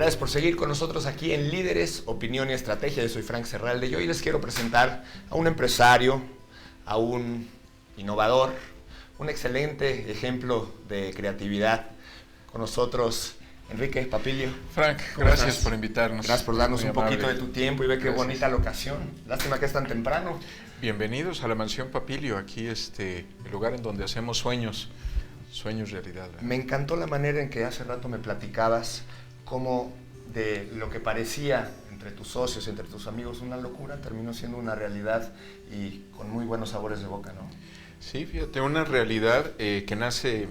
Gracias por seguir con nosotros aquí en Líderes, Opinión y Estrategia. Yo soy Frank Serralde y hoy les quiero presentar a un empresario, a un innovador, un excelente ejemplo de creatividad. Con nosotros, Enrique Papilio. Frank, gracias por invitarnos. Gracias por darnos un poquito de amable. tu tiempo y ve qué bonita locación. Lástima que es tan temprano. Bienvenidos a la Mansión Papilio, aquí el lugar en donde hacemos sueños realidad. ¿Verdad? Me encantó la manera en que hace rato me platicabas cómo de lo que parecía entre tus socios, entre tus amigos, una locura, terminó siendo una realidad y con muy buenos sabores de boca, ¿no? Sí, fíjate, una realidad que nace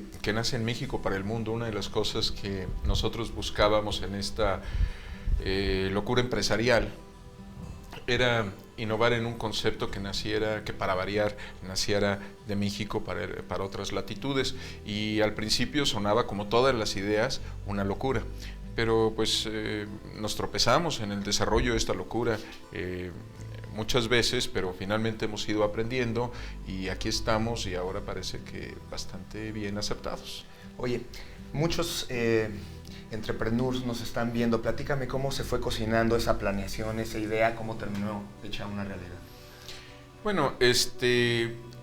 en México para el mundo. Una de las cosas que nosotros buscábamos en esta locura empresarial era innovar en un concepto que para variar, naciera de México para otras latitudes, y al principio sonaba, como todas las ideas, una locura. Pero pues nos tropezamos en el desarrollo de esta locura muchas veces, pero finalmente hemos ido aprendiendo y aquí estamos, y ahora parece que bastante bien aceptados. Oye, muchos entrepreneurs nos están viendo. Platícame cómo se fue cocinando esa planeación, esa idea, cómo terminó hecha una realidad. Bueno,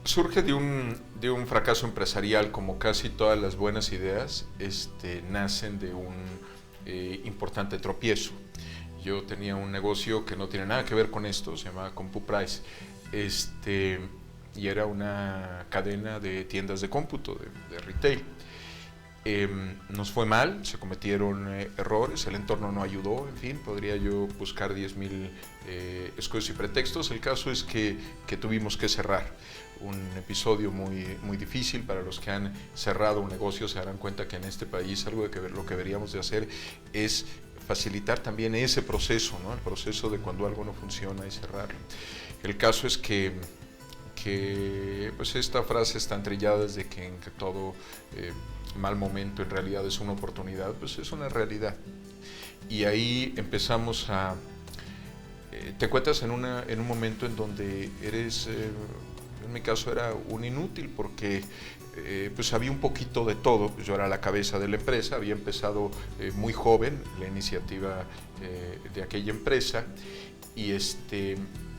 surge de un fracaso empresarial, como casi todas las buenas ideas, nacen de un importante tropiezo. Yo tenía un negocio que no tiene nada que ver con esto, se llamaba CompuPrice, y era una cadena de tiendas de cómputo, de retail. Nos fue mal, se cometieron errores, el entorno no ayudó, en fin, podría yo buscar 10,000 excusas y pretextos. El caso es que tuvimos que cerrar. Un episodio muy difícil. Para los que han cerrado un negocio se darán cuenta que en este país lo que deberíamos de hacer es facilitar también ese proceso, ¿no? El proceso de cuando algo no funciona y cerrarlo. El caso es que pues esta frase está trillada desde que todo mal momento en realidad es una oportunidad, pues es una realidad. Y ahí empezamos te encuentras en un momento en donde eres, en mi caso era un inútil, porque pues había un poquito de todo. Yo era la cabeza de la empresa, había empezado muy joven la iniciativa de aquella empresa, y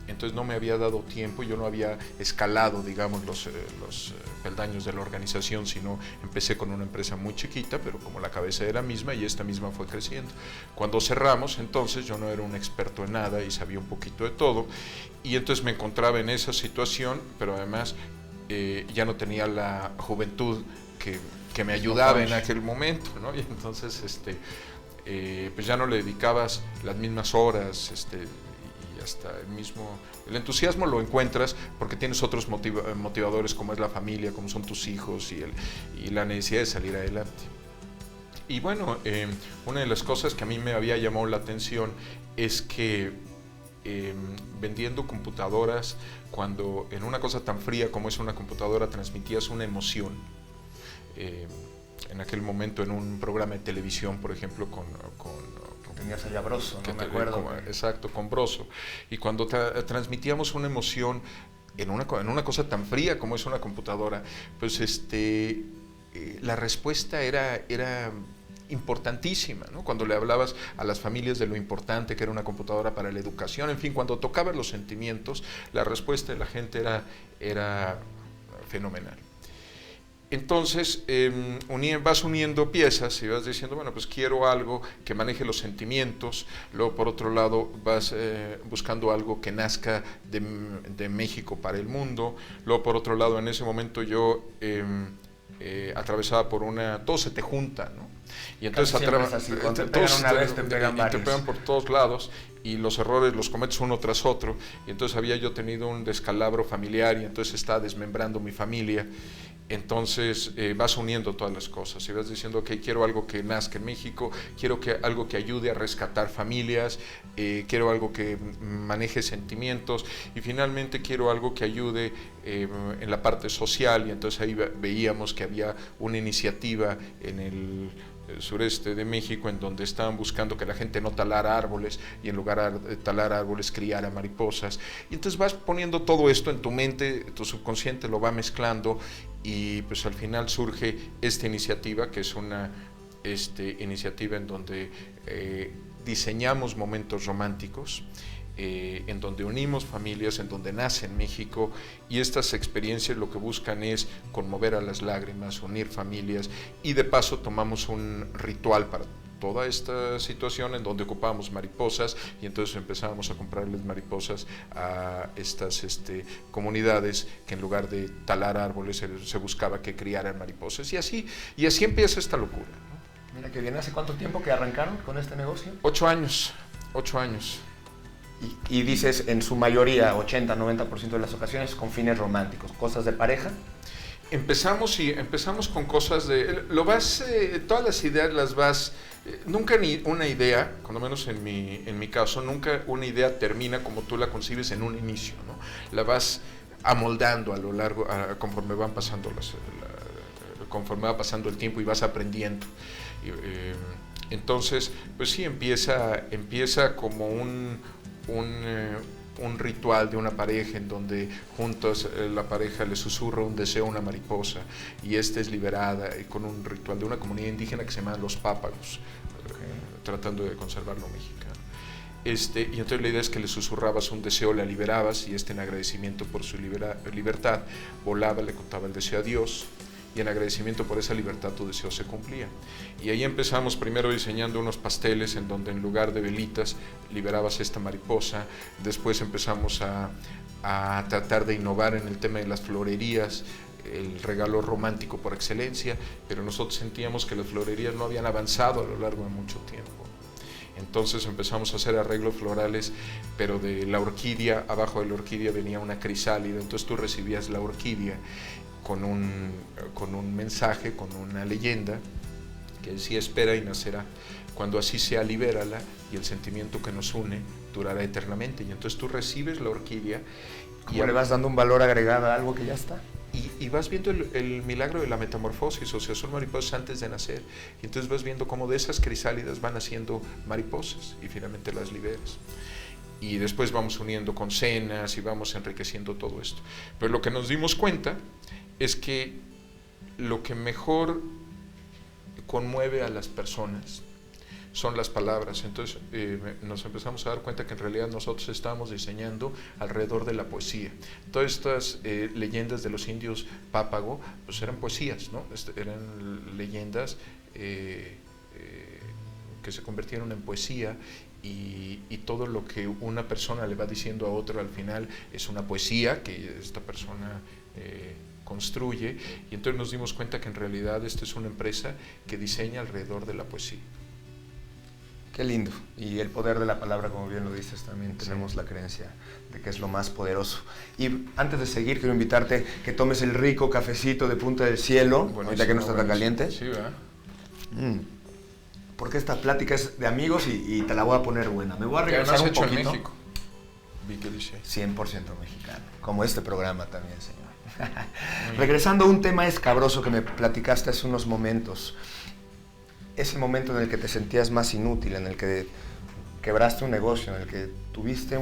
entonces no me había dado tiempo, yo no había escalado, digamos, los peldaños de la organización, sino empecé con una empresa muy chiquita, pero como la cabeza era misma, y esta misma fue creciendo. Cuando cerramos, entonces, yo no era un experto en nada y sabía un poquito de todo, y entonces me encontraba en esa situación, pero además ya no tenía la juventud que me ayudaba en aquel momento, ¿no? Y entonces pues ya no le dedicabas las mismas horas, y hasta el entusiasmo lo encuentras porque tienes otros motivadores, como es la familia, como son tus hijos, y la necesidad de salir adelante. Y bueno, una de las cosas que a mí me había llamado la atención es que vendiendo computadoras, cuando en una cosa tan fría como es una computadora transmitías una emoción, en aquel momento en un programa de televisión, por ejemplo, Tenías allá Broso, no me acuerdo. Exacto, con Broso. Y cuando transmitíamos una emoción en una cosa tan fría como es una computadora, pues la respuesta era importantísima, ¿no? Cuando le hablabas a las familias de lo importante que era una computadora para la educación, en fin, cuando tocabas los sentimientos, la respuesta de la gente era fenomenal. Entonces vas uniendo piezas y vas diciendo, bueno, pues quiero algo que maneje los sentimientos. Luego, por otro lado, vas buscando algo que nazca de México para el mundo. Luego, por otro lado, en ese momento yo atravesaba todo se te junta, ¿no? Y entonces te pegan por todos lados, y los errores los cometes uno tras otro. Y entonces había yo tenido un descalabro familiar, y entonces estaba desmembrando mi familia. Entonces vas uniendo todas las cosas y vas diciendo que quiero algo que nazca en México, quiero algo que ayude a rescatar familias, quiero algo que maneje sentimientos, y finalmente quiero algo que ayude en la parte social. Y entonces ahí veíamos que había una iniciativa en el sureste de México en donde estaban buscando que la gente no talara árboles, y en lugar de talar árboles criara mariposas. Y entonces vas poniendo todo esto en tu mente, tu subconsciente lo va mezclando, y pues al final surge esta iniciativa, que es una iniciativa en donde diseñamos momentos románticos, en donde unimos familias, en donde nace en México, y estas experiencias lo que buscan es conmover a las lágrimas, unir familias, y de paso tomamos un ritual para toda esta situación en donde ocupábamos mariposas, y entonces empezábamos a comprarles mariposas a estas comunidades que en lugar de talar árboles se buscaba que criaran mariposas, y así empieza esta locura, ¿no? Mira que bien, ¿hace cuánto tiempo que arrancaron con este negocio? 8 años. Y dices, en su mayoría, 80-90% de las ocasiones, con fines románticos, cosas de pareja. Empezamos con cosas todas las ideas las vas, nunca ni una idea, cuando menos en mi caso, nunca una idea termina como tú la concibes en un inicio, ¿no? La vas amoldando a lo largo, conforme va pasando el tiempo y vas aprendiendo. Entonces, pues sí, empieza como un ritual de una pareja en donde juntos la pareja le susurra un deseo a una mariposa, y esta es liberada con un ritual de una comunidad indígena que se llama los pápagos, tratando de conservar lo mexicano. Y entonces la idea es que le susurrabas un deseo, la liberabas, y en agradecimiento por su libertad volaba, le contaba el deseo a Dios, y en agradecimiento por esa libertad tu deseo se cumplía. Y ahí empezamos primero diseñando unos pasteles en donde en lugar de velitas liberabas esta mariposa. Después empezamos a tratar de innovar en el tema de las florerías, el regalo romántico por excelencia, pero nosotros sentíamos que las florerías no habían avanzado a lo largo de mucho tiempo. Entonces empezamos a hacer arreglos florales, pero de la orquídea, abajo de la orquídea venía una crisálida, entonces tú recibías la orquídea con un mensaje, con una leyenda que decía: espera y nacerá, cuando así sea libérala, y el sentimiento que nos une durará eternamente. Y entonces tú recibes la orquídea y le vas dando un valor agregado a algo que ya está. Y vas viendo el milagro de la metamorfosis, o sea, son mariposas antes de nacer, y entonces vas viendo cómo de esas crisálidas van haciendo mariposas y finalmente las liberas. Y después vamos uniendo con cenas y vamos enriqueciendo todo esto. Pero lo que nos dimos cuenta es que lo que mejor conmueve a las personas son las palabras. Entonces nos empezamos a dar cuenta que en realidad nosotros estábamos diseñando alrededor de la poesía. Todas estas leyendas de los indios Pápago, pues eran poesías, ¿no? Eran leyendas que se convirtieron en poesía, y todo lo que una persona le va diciendo a otra al final es una poesía que esta persona construye, y entonces nos dimos cuenta que en realidad esta es una empresa que diseña alrededor de la poesía. Qué lindo. Y el poder de la palabra, como bien lo dices, también tenemos la creencia de que es lo más poderoso. Y antes de seguir, quiero invitarte que tomes el rico cafecito de Punta del Cielo, ahorita que no está tan caliente. Sí, ¿verdad? Porque esta plática es de amigos y te la voy a poner buena. Me voy a regresar un poquito. En México. Vi que dice. 100% mexicano, como este programa también, señor. Regresando a un tema escabroso que me platicaste hace unos momentos. Ese momento en el que te sentías más inútil, en el que quebraste un negocio, en el que tuviste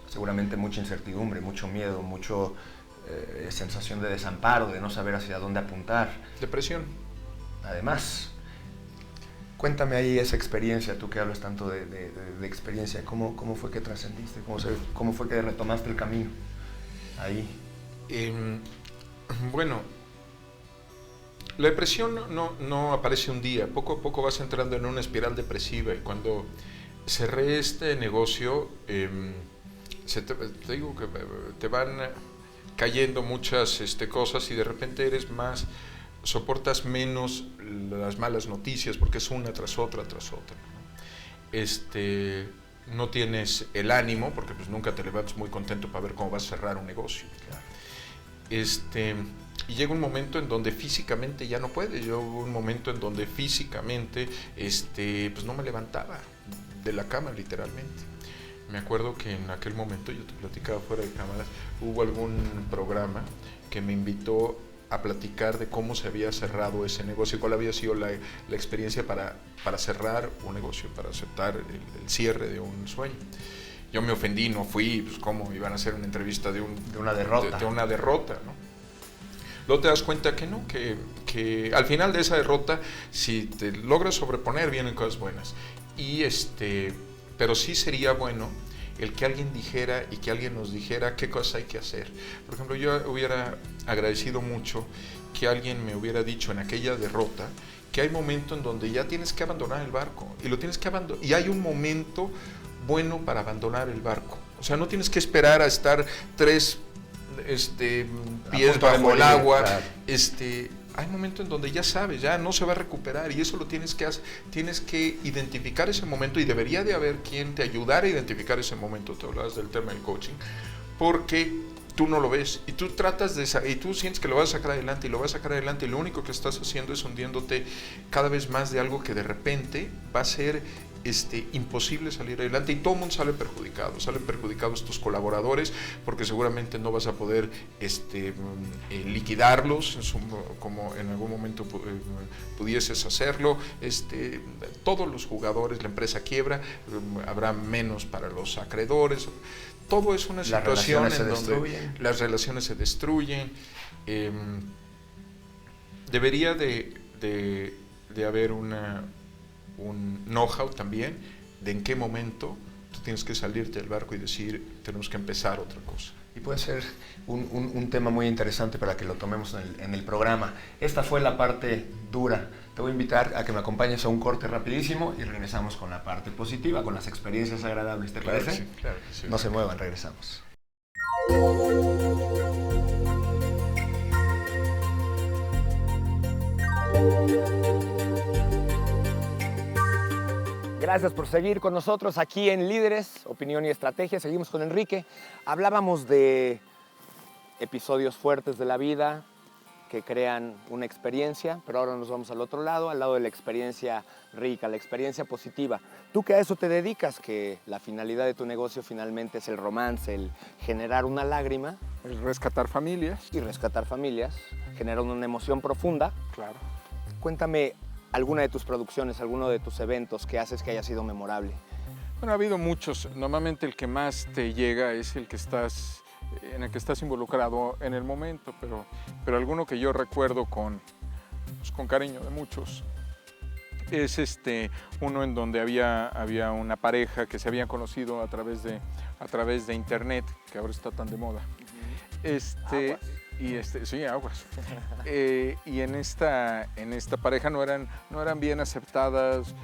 seguramente mucha incertidumbre, mucho miedo, mucho sensación de desamparo, de no saber hacia dónde apuntar. Depresión. Además, cuéntame ahí esa experiencia, tú que hablas tanto de experiencia, ¿cómo fue que trascendiste? ¿Cómo fue que retomaste el camino ahí? Bueno, la depresión no aparece un día, poco a poco vas entrando en una espiral depresiva, y cuando cerré este negocio, te digo que te van cayendo muchas cosas, y de repente soportas menos las malas noticias, porque es una tras otra, ¿no? No tienes el ánimo, porque pues nunca te levantas muy contento para ver cómo vas a cerrar un negocio. Claro. Y llega un momento en donde físicamente ya no puedes. Hubo un momento en donde físicamente pues no me levantaba de la cama, literalmente. Me acuerdo que en aquel momento, yo te platicaba fuera de cámaras, hubo algún programa que me invitó a platicar de cómo se había cerrado ese negocio, cuál había sido la experiencia para cerrar un negocio, para aceptar el cierre de un sueño. Yo me ofendí, no fui, pues cómo iban a hacer una entrevista de una derrota, ¿no? luego te das cuenta que no, que al final de esa derrota, si te logras sobreponer, vienen cosas buenas. Pero sí sería bueno el que alguien dijera y que alguien nos dijera qué cosas hay que hacer. Por ejemplo, yo hubiera agradecido mucho que alguien me hubiera dicho en aquella derrota que hay momento en donde ya tienes que abandonar el barco y lo tienes que abandonar, y hay un momento bueno para abandonar el barco. O sea, no tienes que esperar a estar 3 pies bajo el agua. Claro. Hay momentos en donde ya sabes, ya no se va a recuperar, y eso lo tienes que hacer. Tienes que identificar ese momento, y debería de haber quien te ayudara a identificar ese momento. Te hablabas del tema del coaching, porque tú no lo ves y tú y tú sientes que lo vas a sacar adelante y lo vas a sacar adelante, y lo único que estás haciendo es hundiéndote cada vez más de algo que de repente va a ser imposible salir adelante, y todo el mundo salen perjudicados tus colaboradores, porque seguramente no vas a poder liquidarlos como en algún momento pudieses hacerlo. Todos los jugadores, la empresa quiebra, habrá menos para los acreedores. Todo es una situación en donde las relaciones se destruyen. Debería de haber un know-how también de en qué momento tú tienes que salirte del barco y decir, tenemos que empezar otra cosa. Y puede ser un tema muy interesante para que lo tomemos en el programa. Esta fue la parte dura. Te voy a invitar a que me acompañes a un corte rapidísimo y regresamos con la parte positiva, con las experiencias agradables. ¿Te parece? Sí, claro que sí. No se muevan, regresamos. Gracias por seguir con nosotros aquí en Líderes, Opinión y Estrategia. Seguimos con Enrique. Hablábamos de episodios fuertes de la vida que crean una experiencia, pero ahora nos vamos al otro lado, al lado de la experiencia rica, la experiencia positiva. Tú que a eso te dedicas, que la finalidad de tu negocio finalmente es el romance, el generar una lágrima. El rescatar familias. Y rescatar familias, generar una emoción profunda. Claro. Cuéntame alguna de tus producciones, alguno de tus eventos que haces que haya sido memorable. Bueno, ha habido muchos. Normalmente el que más te llega es el que en el que estás involucrado en el momento, pero alguno que yo recuerdo con cariño de muchos es uno en donde había una pareja que se habían conocido a través de internet, que ahora está tan de moda. Sí, aguas. Y en esta pareja no eran bien aceptadas,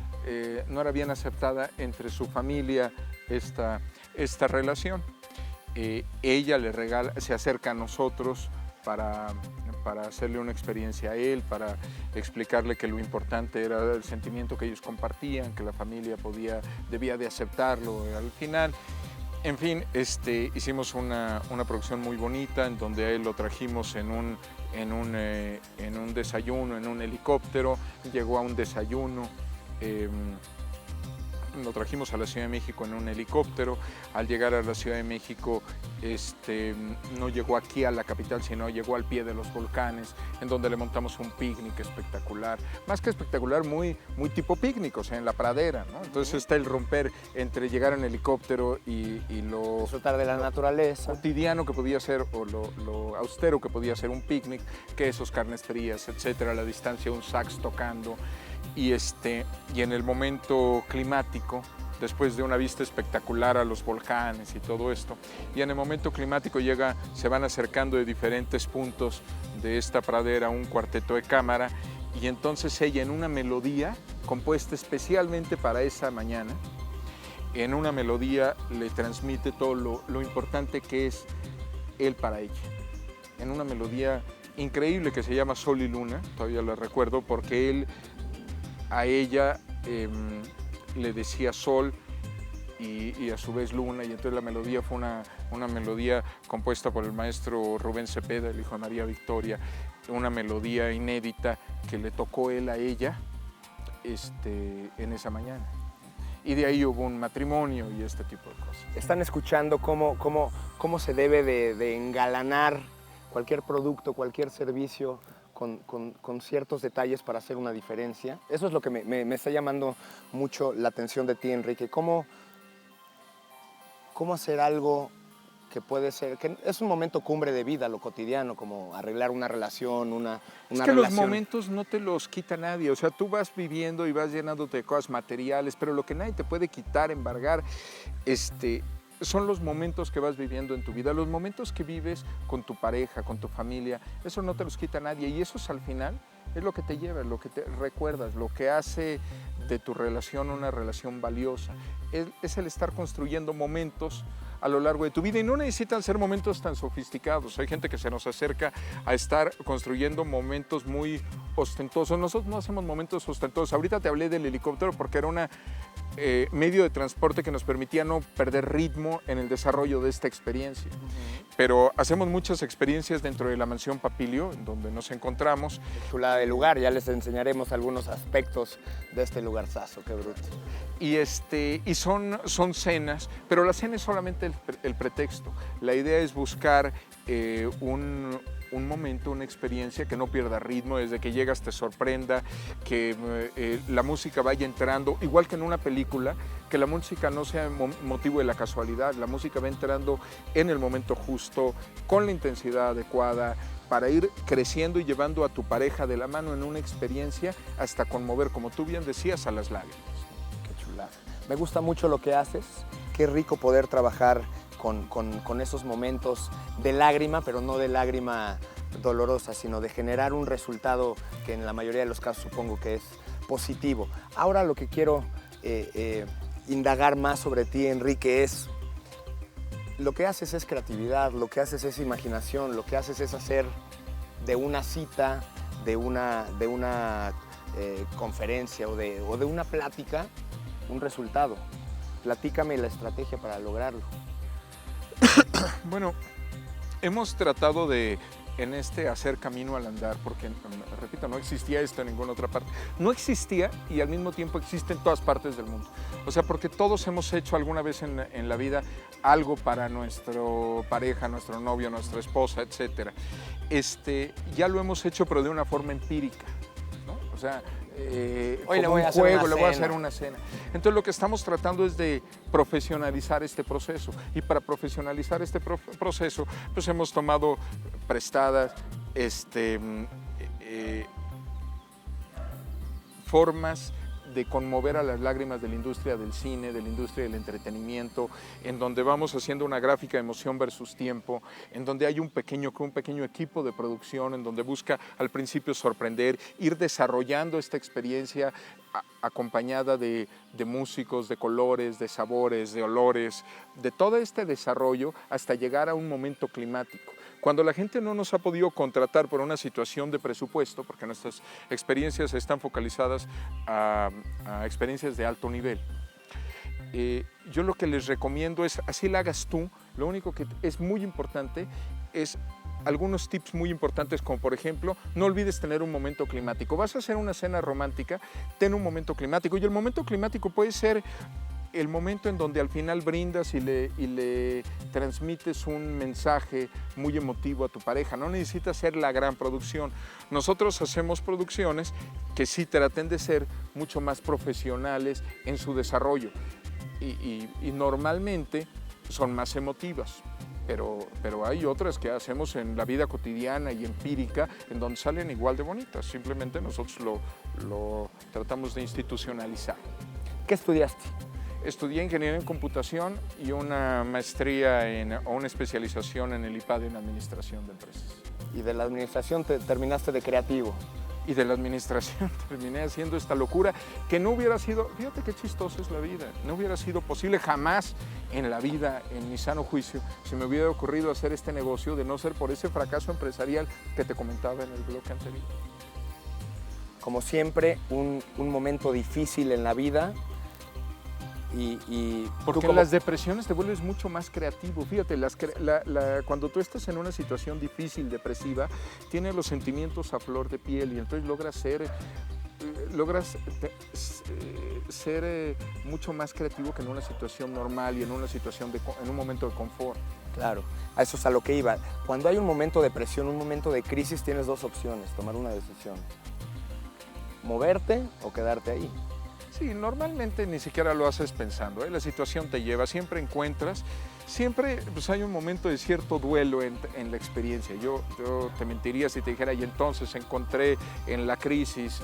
no era bien aceptada entre su familia esta relación. Ella se acerca a nosotros para hacerle una experiencia a él, para explicarle que lo importante era el sentimiento que ellos compartían, que la familia debía de aceptarlo al final. En fin, hicimos una producción muy bonita en donde a él lo trajimos en un desayuno, en un helicóptero. Llegó a un desayuno, lo trajimos a la Ciudad de México en un helicóptero. Al llegar a la Ciudad de México, no llegó aquí a la capital, sino llegó al pie de los volcanes, en donde le montamos un picnic espectacular. Más que espectacular, muy tipo picnic, o sea, en la pradera, ¿no? Entonces está el romper entre llegar en helicóptero y lo... disfrutar de la naturaleza. Cotidiano que podía ser, o lo austero que podía ser un picnic, quesos, carnes frías, etcétera, a la distancia un sax tocando. Y en el momento climático, después de una vista espectacular a los volcanes y todo esto, y en el momento climático se van acercando de diferentes puntos de esta pradera un cuarteto de cámara, y entonces ella, en una melodía compuesta especialmente para esa mañana, en una melodía le transmite todo lo importante que es él para ella, en una melodía increíble que se llama Sol y Luna. Todavía la recuerdo porque él a ella le decía sol y a su vez luna, y entonces la melodía fue una melodía compuesta por el maestro Rubén Cepeda, el hijo de María Victoria, una melodía inédita que le tocó él a ella en esa mañana. Y de ahí hubo un matrimonio y este tipo de cosas. Están escuchando cómo se debe de engalanar cualquier producto, cualquier servicio con ciertos detalles para hacer una diferencia. Eso es lo que me está llamando mucho la atención de ti, Enrique. ¿Cómo hacer algo que puede ser, que es un momento cumbre de vida, lo cotidiano, como arreglar una relación, una Es que relación. los momentos no te los quita nadie, o sea, tú vas viviendo y vas llenándote de cosas materiales, pero lo que nadie te puede quitar, embargar, son los momentos que vas viviendo en tu vida, los momentos que vives con tu pareja, con tu familia, eso no te los quita nadie y eso es, al final es lo que te lleva, lo que te recuerdas, lo que hace de tu relación una relación valiosa, es el estar construyendo momentos a lo largo de tu vida y no necesitan ser momentos tan sofisticados. Hay gente que se nos acerca a estar construyendo momentos muy ostentosos. Nosotros no hacemos momentos ostentosos. Ahorita te hablé del helicóptero porque era un medio de transporte que nos permitía no perder ritmo en el desarrollo de esta experiencia. Pero hacemos muchas experiencias dentro de la mansión Papilio, en donde nos encontramos. Chulada de lugar, ya les enseñaremos algunos aspectos de este lugarzazo, qué bruto. Y son cenas, pero la cena es solamente el pretexto. La idea es buscar un momento, una experiencia que no pierda ritmo, desde que llegas te sorprenda, que la música vaya entrando, igual que en una película, que la música no sea motivo de la casualidad, la música va entrando en el momento justo, con la intensidad adecuada, para ir creciendo y llevando a tu pareja de la mano en una experiencia hasta conmover, como tú bien decías, a las lágrimas. Qué chulada. Me gusta mucho lo que haces, qué rico poder trabajar con esos momentos de lágrima, pero no de lágrima dolorosa, sino de generar un resultado que en la mayoría de los casos supongo que es positivo. Ahora lo que quiero indagar más sobre ti, Enrique, es lo que haces es creatividad, lo que haces es imaginación, lo que haces es hacer de una cita, de una conferencia o de una plática un resultado. Platícame la estrategia para lograrlo. Bueno, hemos tratado de hacer camino al andar, porque, repito, no existía esto en ninguna otra parte. No existía y al mismo tiempo existe en todas partes del mundo. O sea, porque todos hemos hecho alguna vez en la vida algo para nuestra pareja, nuestro novio, nuestra esposa, etc. Ya lo hemos hecho, pero de una forma empírica, ¿no? O sea, hoy le voy a hacer una cena. Entonces lo que estamos tratando es de profesionalizar este proceso, y para profesionalizar este proceso pues hemos tomado prestadas formas de conmover a las lágrimas de la industria del cine, de la industria del entretenimiento, en donde vamos haciendo una gráfica de emoción versus tiempo, en donde hay un pequeño equipo de producción, en donde busca al principio sorprender, ir desarrollando esta experiencia acompañada de músicos, de colores, de sabores, de olores, de todo este desarrollo hasta llegar a un momento climático. Cuando la gente no nos ha podido contratar por una situación de presupuesto, porque nuestras experiencias están focalizadas a experiencias de alto nivel, yo lo que les recomiendo es, así la hagas tú, lo único que es muy importante es algunos tips muy importantes, como por ejemplo, no olvides tener un momento climático. Vas a hacer una cena romántica, ten un momento climático, y el momento climático puede ser el momento en donde al final brindas y le transmites un mensaje muy emotivo a tu pareja. No necesitas ser la gran producción. Nosotros hacemos producciones que sí traten de ser mucho más profesionales en su desarrollo y normalmente son más emotivas. Pero hay otras que hacemos en la vida cotidiana y empírica en donde salen igual de bonitas. Simplemente nosotros lo tratamos de institucionalizar. ¿Qué estudiaste? Estudié ingeniería en computación y una maestría o una especialización en el IPAD en administración de empresas. Y de la administración terminaste de creativo. Y de la administración terminé haciendo esta locura que no hubiera sido, fíjate qué chistosa es la vida, no hubiera sido posible jamás en la vida, en mi sano juicio, si me hubiera ocurrido hacer este negocio de no ser por ese fracaso empresarial que te comentaba en el bloque anterior. Como siempre, un momento difícil en la vida. Porque las depresiones te vuelves mucho más creativo. Fíjate, cuando tú estás en una situación difícil, depresiva, tienes los sentimientos a flor de piel y entonces logras ser mucho más creativo que en una situación normal y en un momento de confort. Claro, a eso es a lo que iba. Cuando hay un momento de presión, un momento de crisis, tienes dos opciones, tomar una decisión. Moverte o quedarte ahí. Sí, normalmente ni siquiera lo haces pensando, ¿eh? La situación te lleva, siempre encuentras Siempre pues, hay un momento de cierto duelo en la experiencia. Yo te mentiría si te dijera, y entonces encontré en la crisis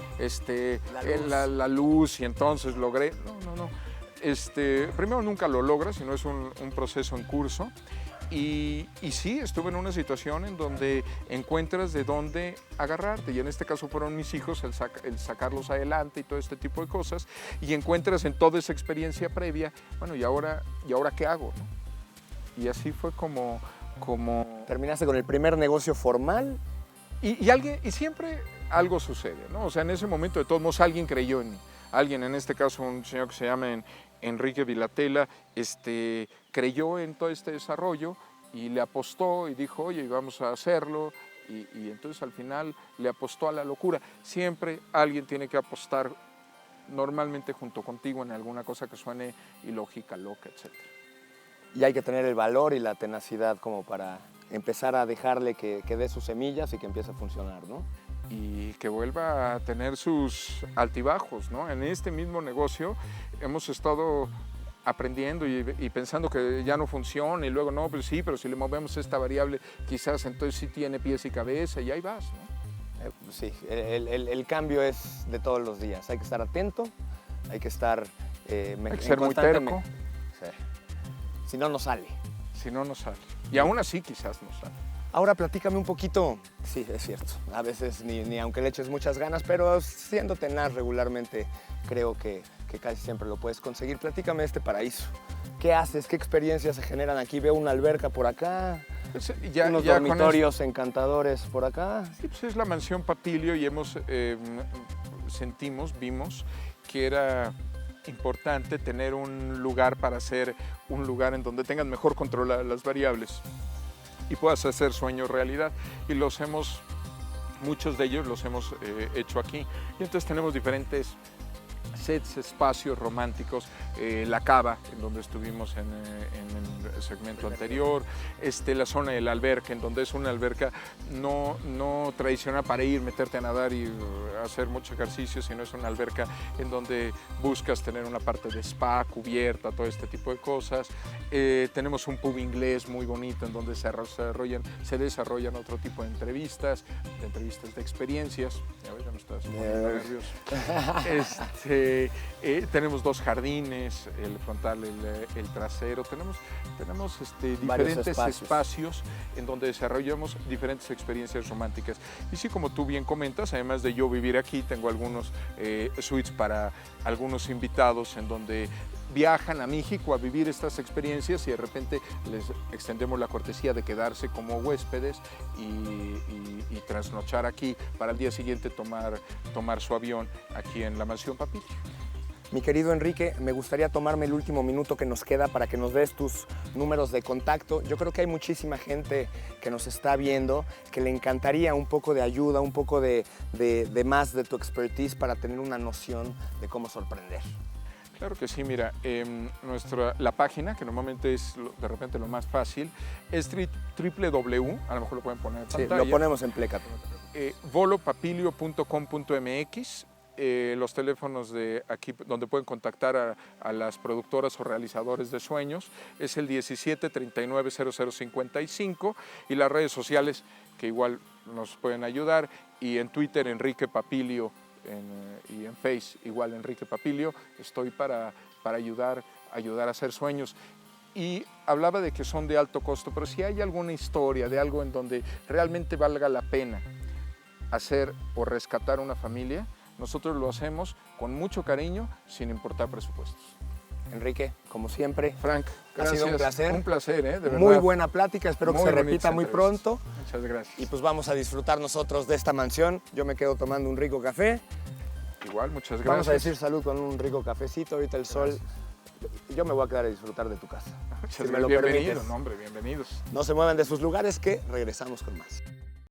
la luz y entonces logré. No. Primero nunca lo logras, sino es un proceso en curso. Y sí, estuve en una situación en donde encuentras de dónde agarrarte, y en este caso fueron mis hijos, el sacarlos adelante y todo este tipo de cosas, y encuentras en toda esa experiencia previa, bueno, ¿y ahora qué hago? ¿No? Y así fue como... Terminaste con el primer negocio formal. Y siempre algo sucede, ¿no? O sea, en ese momento de todos modos alguien creyó en mí. Alguien, en este caso un señor que se llama Enrique Vilatela, creyó en todo este desarrollo y le apostó y dijo, oye, vamos a hacerlo. Y entonces al final le apostó a la locura. Siempre alguien tiene que apostar normalmente junto contigo en alguna cosa que suene ilógica, loca, etc. Y hay que tener el valor y la tenacidad como para empezar a dejarle que dé sus semillas y que empiece a funcionar, ¿no? Y que vuelva a tener sus altibajos, ¿no? En este mismo negocio hemos estado aprendiendo y pensando que ya no funciona y luego no, pues sí, pero si le movemos esta variable quizás entonces sí tiene pies y cabeza y ahí vas, ¿no? Sí, el cambio es de todos los días. Hay que estar atento, hay que estar... hay que ser muy terco. Sí. Si no, no sale. Si no, no sale. Y aún así quizás no sale. Ahora platícame un poquito, sí, es cierto, a veces ni aunque le eches muchas ganas, pero siendo tenaz regularmente creo que casi siempre lo puedes conseguir. Platícame de este paraíso. ¿Qué haces? ¿Qué experiencias se generan aquí? Veo una alberca por acá, unos dormitorios encantadores por acá. Sí, pues es la mansión Papilio y vimos que era importante tener un lugar para hacer un lugar en donde tengan mejor controladas las variables y puedas hacer sueños realidad. Y muchos de ellos los hemos hecho aquí. Y entonces tenemos diferentes sets, espacios románticos, la cava, en donde estuvimos en el segmento anterior, la zona de la alberca, en donde es una alberca no tradicional para meterte a nadar y hacer mucho ejercicio, sino es una alberca en donde buscas tener una parte de spa, cubierta, todo este tipo de cosas. Tenemos un pub inglés muy bonito en donde se desarrollan otro tipo de entrevistas de experiencias. Ya me estás poniendo nervioso. Tenemos 2 jardines, el frontal, el trasero. Tenemos diferentes espacios en donde desarrollamos diferentes experiencias románticas. Y sí, como tú bien comentas, además de yo vivir aquí, tengo algunos suites para algunos invitados en donde viajan a México a vivir estas experiencias y de repente les extendemos la cortesía de quedarse como huéspedes y trasnochar aquí para el día siguiente tomar su avión aquí en la mansión Papilio. Mi querido Enrique, me gustaría tomarme el último minuto que nos queda para que nos des tus números de contacto. Yo creo que hay muchísima gente que nos está viendo que le encantaría un poco de ayuda, un poco de más de tu expertise para tener una noción de cómo sorprender. Claro que sí, mira, la página, que normalmente es de repente lo más fácil, es www, a lo mejor lo pueden poner en pantalla. Sí, lo ponemos en pleca. Volopapilio.com.mx. Los teléfonos de aquí donde pueden contactar a las productoras o realizadores de sueños es el 17 39 00 55 y las redes sociales que igual nos pueden ayudar, y en Twitter Enrique Papilio y en Face igual Enrique Papilio. Estoy para ayudar a hacer sueños. Y hablaba de que son de alto costo, pero si hay alguna historia de algo en donde realmente valga la pena hacer o rescatar una familia, nosotros lo hacemos con mucho cariño, sin importar presupuestos. Enrique, como siempre, Frank, gracias. Ha sido un placer. Un placer, de verdad. Muy buena plática, espero que se repita muy pronto. Muchas gracias. Y pues vamos a disfrutar nosotros de esta mansión. Yo me quedo tomando un rico café. Igual, muchas gracias. Vamos a decir salud con un rico cafecito. Ahorita el sol. Yo me voy a quedar a disfrutar de tu casa. Bienvenidos, hombre, bienvenidos. No se muevan de sus lugares, que regresamos con más.